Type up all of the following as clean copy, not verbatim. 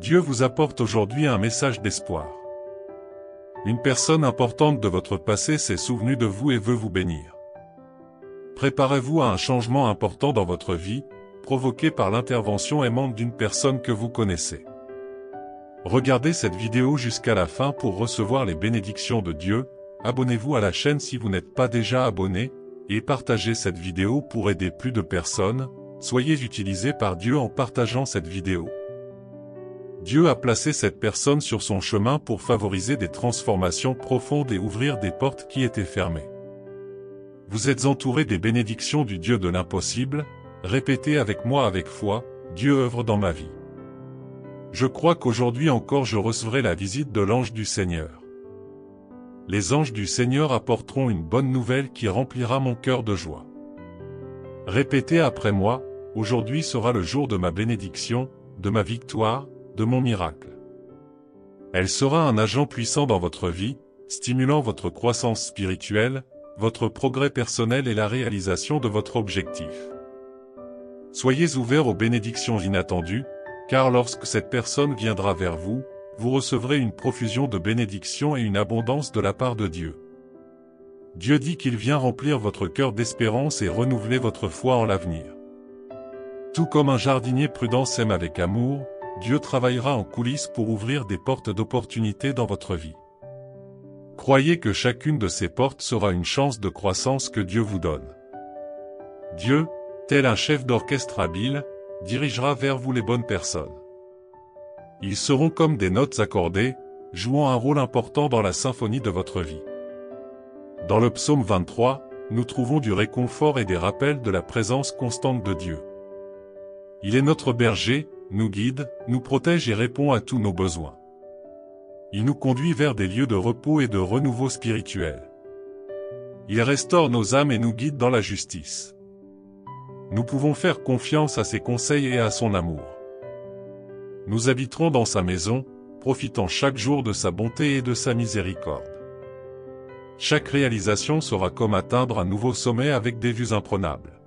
Dieu vous apporte aujourd'hui un message d'espoir. Une personne importante de votre passé s'est souvenue de vous et veut vous bénir. Préparez-vous à un changement important dans votre vie, provoqué par l'intervention aimante d'une personne que vous connaissez. Regardez cette vidéo jusqu'à la fin pour recevoir les bénédictions de Dieu. Abonnez-vous à la chaîne si vous n'êtes pas déjà abonné, et partagez cette vidéo pour aider plus de personnes. Soyez utilisés par Dieu en partageant cette vidéo. Dieu a placé cette personne sur son chemin pour favoriser des transformations profondes et ouvrir des portes qui étaient fermées. Vous êtes entourés des bénédictions du Dieu de l'impossible. Répétez avec moi avec foi, Dieu œuvre dans ma vie. Je crois qu'aujourd'hui encore je recevrai la visite de l'ange du Seigneur. Les anges du Seigneur apporteront une bonne nouvelle qui remplira mon cœur de joie. Répétez après moi, aujourd'hui sera le jour de ma bénédiction, de ma victoire, de mon miracle. Elle sera un agent puissant dans votre vie, stimulant votre croissance spirituelle, votre progrès personnel et la réalisation de votre objectif. Soyez ouverts aux bénédictions inattendues, car lorsque cette personne viendra vers vous, vous recevrez une profusion de bénédictions et une abondance de la part de Dieu. Dieu dit qu'il vient remplir votre cœur d'espérance et renouveler votre foi en l'avenir. Tout comme un jardinier prudent sème avec amour, Dieu travaillera en coulisses pour ouvrir des portes d'opportunités dans votre vie. Croyez que chacune de ces portes sera une chance de croissance que Dieu vous donne. Dieu, tel un chef d'orchestre habile, dirigera vers vous les bonnes personnes. Ils seront comme des notes accordées, jouant un rôle important dans la symphonie de votre vie. Dans le psaume 23, nous trouvons du réconfort et des rappels de la présence constante de Dieu. Il est notre berger, nous guide, nous protège et répond à tous nos besoins. Il nous conduit vers des lieux de repos et de renouveau spirituel. Il restaure nos âmes et nous guide dans la justice. Nous pouvons faire confiance à ses conseils et à son amour. Nous habiterons dans sa maison, profitant chaque jour de sa bonté et de sa miséricorde. Chaque réalisation sera comme atteindre un nouveau sommet avec des vues imprenables.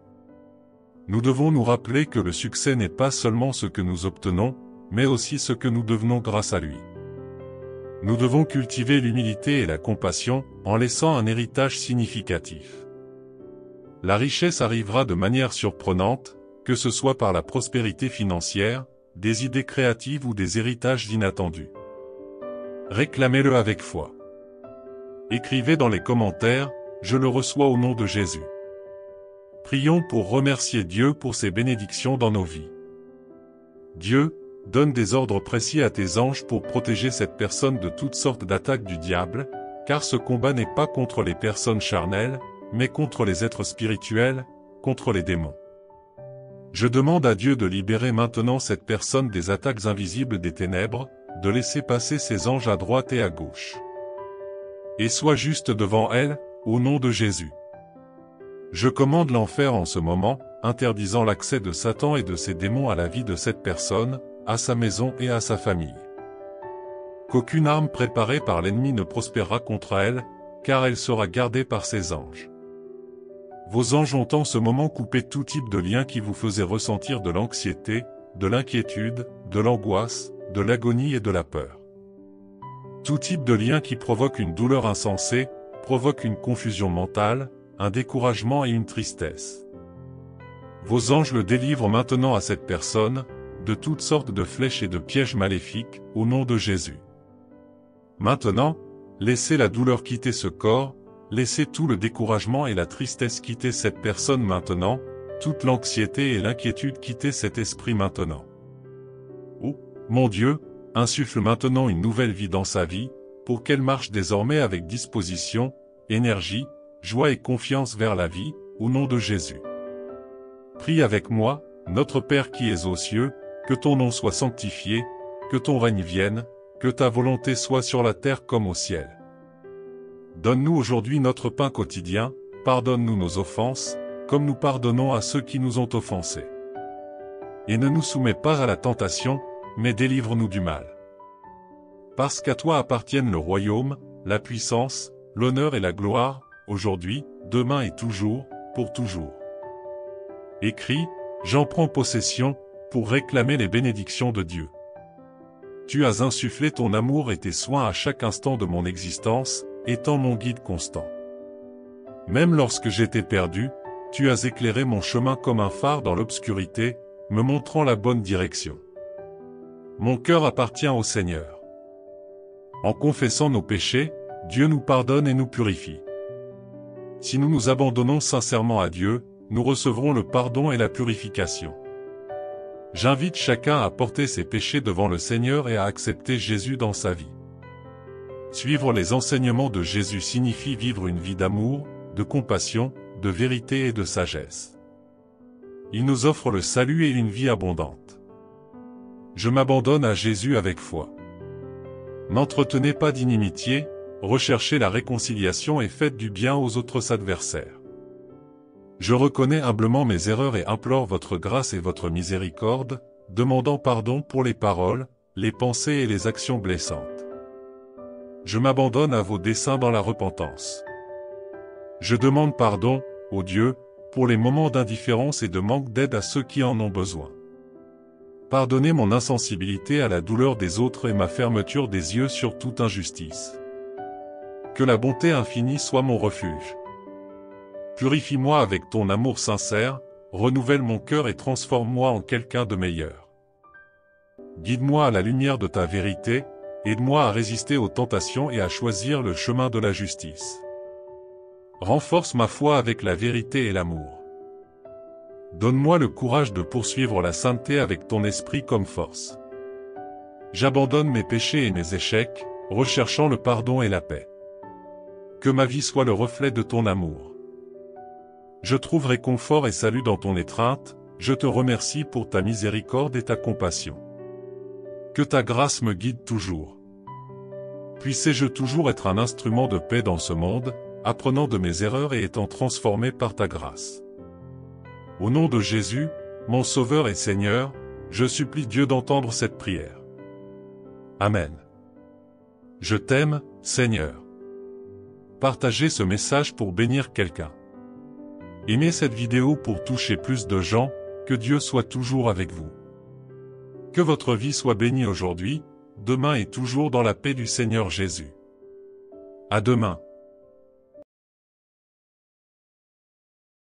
Nous devons nous rappeler que le succès n'est pas seulement ce que nous obtenons, mais aussi ce que nous devenons grâce à lui. Nous devons cultiver l'humilité et la compassion, en laissant un héritage significatif. La richesse arrivera de manière surprenante, que ce soit par la prospérité financière, des idées créatives ou des héritages inattendus. Réclamez-le avec foi. Écrivez dans les commentaires, je le reçois au nom de Jésus. Prions pour remercier Dieu pour ses bénédictions dans nos vies. Dieu, donne des ordres précis à tes anges pour protéger cette personne de toutes sortes d'attaques du diable, car ce combat n'est pas contre les personnes charnelles, mais contre les êtres spirituels, contre les démons. Je demande à Dieu de libérer maintenant cette personne des attaques invisibles des ténèbres, de laisser passer ses anges à droite et à gauche. Et sois juste devant elle, au nom de Jésus. Je commande l'enfer en ce moment, interdisant l'accès de Satan et de ses démons à la vie de cette personne, à sa maison et à sa famille. Qu'aucune arme préparée par l'ennemi ne prospérera contre elle, car elle sera gardée par ses anges. Vos anges ont en ce moment coupé tout type de lien qui vous faisait ressentir de l'anxiété, de l'inquiétude, de l'angoisse, de l'agonie et de la peur. Tout type de lien qui provoque une douleur insensée, provoque une confusion mentale, un découragement et une tristesse. Vos anges le délivrent maintenant à cette personne, de toutes sortes de flèches et de pièges maléfiques, au nom de Jésus. Maintenant, laissez la douleur quitter ce corps, laissez tout le découragement et la tristesse quitter cette personne maintenant, toute l'anxiété et l'inquiétude quitter cet esprit maintenant. Oh, mon Dieu, insuffle maintenant une nouvelle vie dans sa vie, pour qu'elle marche désormais avec disposition, énergie, joie et confiance vers la vie, au nom de Jésus. Prie avec moi, notre Père qui es aux cieux, que ton nom soit sanctifié, que ton règne vienne, que ta volonté soit sur la terre comme au ciel. Donne-nous aujourd'hui notre pain quotidien, pardonne-nous nos offenses, comme nous pardonnons à ceux qui nous ont offensés. Et ne nous soumets pas à la tentation, mais délivre-nous du mal. Parce qu'à toi appartiennent le royaume, la puissance, l'honneur et la gloire, aujourd'hui, demain et toujours, pour toujours. Écris, j'en prends possession, pour réclamer les bénédictions de Dieu. Tu as insufflé ton amour et tes soins à chaque instant de mon existence, étant mon guide constant. Même lorsque j'étais perdu, tu as éclairé mon chemin comme un phare dans l'obscurité, me montrant la bonne direction. Mon cœur appartient au Seigneur. En confessant nos péchés, Dieu nous pardonne et nous purifie. Si nous nous abandonnons sincèrement à Dieu, nous recevrons le pardon et la purification. J'invite chacun à porter ses péchés devant le Seigneur et à accepter Jésus dans sa vie. Suivre les enseignements de Jésus signifie vivre une vie d'amour, de compassion, de vérité et de sagesse. Il nous offre le salut et une vie abondante. Je m'abandonne à Jésus avec foi. N'entretenez pas d'inimitié, recherchez la réconciliation et faites du bien aux autres adversaires. Je reconnais humblement mes erreurs et implore votre grâce et votre miséricorde, demandant pardon pour les paroles, les pensées et les actions blessantes. Je m'abandonne à vos desseins dans la repentance. Je demande pardon, ô Dieu, pour les moments d'indifférence et de manque d'aide à ceux qui en ont besoin. Pardonnez mon insensibilité à la douleur des autres et ma fermeture des yeux sur toute injustice. Que la bonté infinie soit mon refuge. Purifie-moi avec ton amour sincère, renouvelle mon cœur et transforme-moi en quelqu'un de meilleur. Guide-moi à la lumière de ta vérité, aide-moi à résister aux tentations et à choisir le chemin de la justice. Renforce ma foi avec la vérité et l'amour. Donne-moi le courage de poursuivre la sainteté avec ton esprit comme force. J'abandonne mes péchés et mes échecs, recherchant le pardon et la paix. Que ma vie soit le reflet de ton amour. Je trouve réconfort et salut dans ton étreinte, je te remercie pour ta miséricorde et ta compassion. Que ta grâce me guide toujours. Puissé-je toujours être un instrument de paix dans ce monde, apprenant de mes erreurs et étant transformé par ta grâce. Au nom de Jésus, mon Sauveur et Seigneur, je supplie Dieu d'entendre cette prière. Amen. Je t'aime, Seigneur. Partagez ce message pour bénir quelqu'un. Aimez cette vidéo pour toucher plus de gens, que Dieu soit toujours avec vous. Que votre vie soit bénie aujourd'hui, demain et toujours dans la paix du Seigneur Jésus. À demain.